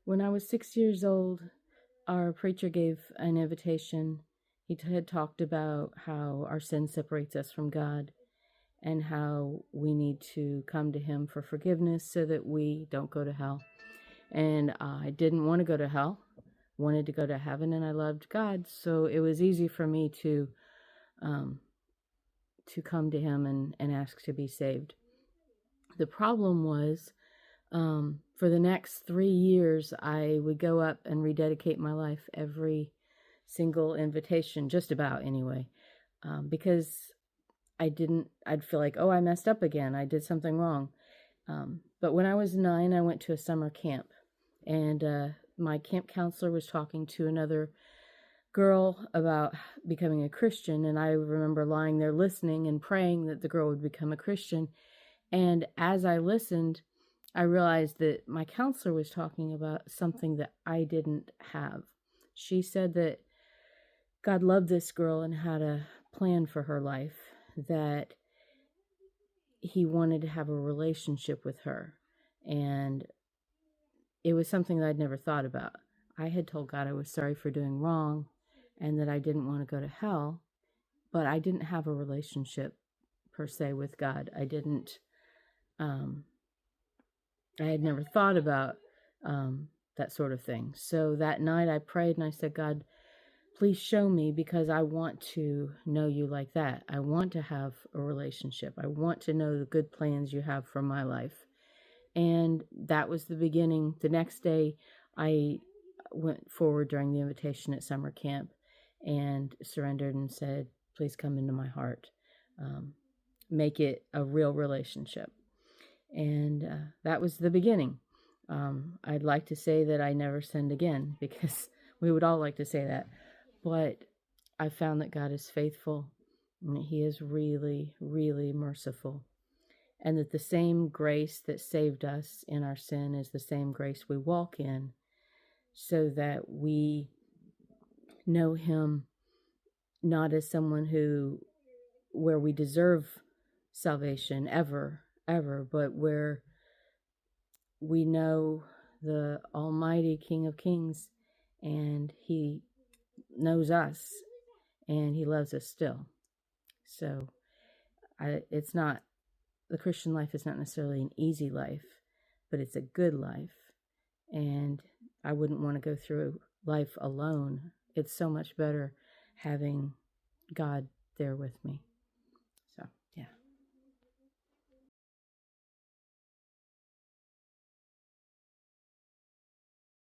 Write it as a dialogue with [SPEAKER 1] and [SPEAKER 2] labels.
[SPEAKER 1] When I was 6 years old, our preacher gave an invitation. He had talked about how our sin separates us from God and how we need to come to Him for forgiveness so that we don't go to hell. And I didn't want to go to hell, wanted to go to heaven, and I loved God. So it was easy for me to come to Him and ask to be saved. The problem was, for the next 3 years, I would go up and rededicate my life every single invitation, just about anyway, because I'd feel like, oh, I messed up again. I did something wrong. But when I was 9, I went to a summer camp, and my camp counselor was talking to another girl about becoming a Christian, and I remember lying there listening and praying that the girl would become a Christian. And as I listened, I realized that my counselor was talking about something that I didn't have. She said that God loved this girl and had a plan for her life, that He wanted to have a relationship with her. And it was something that I'd never thought about. I had told God I was sorry for doing wrong and that I didn't want to go to hell, but I didn't have a relationship per se with God. I had never thought about that sort of thing. So that night I prayed and I said, God, please show me, because I want to know You like that. I want to have a relationship. I want to know the good plans You have for my life. And that was the beginning. The next day, I went forward during the invitation at summer camp and surrendered and said, please come into my heart. Make it a real relationship. And that was the beginning. I'd like to say that I never sinned again, because we would all like to say that. But I found that God is faithful, and He is really, really merciful. And that the same grace that saved us in our sin is the same grace we walk in, so that we know Him not as someone where we deserve salvation ever, but where we know the Almighty King of Kings, and He knows us, and He loves us still. So the Christian life is not necessarily an easy life, but it's a good life. And I wouldn't want to go through life alone. It's so much better having God there with me.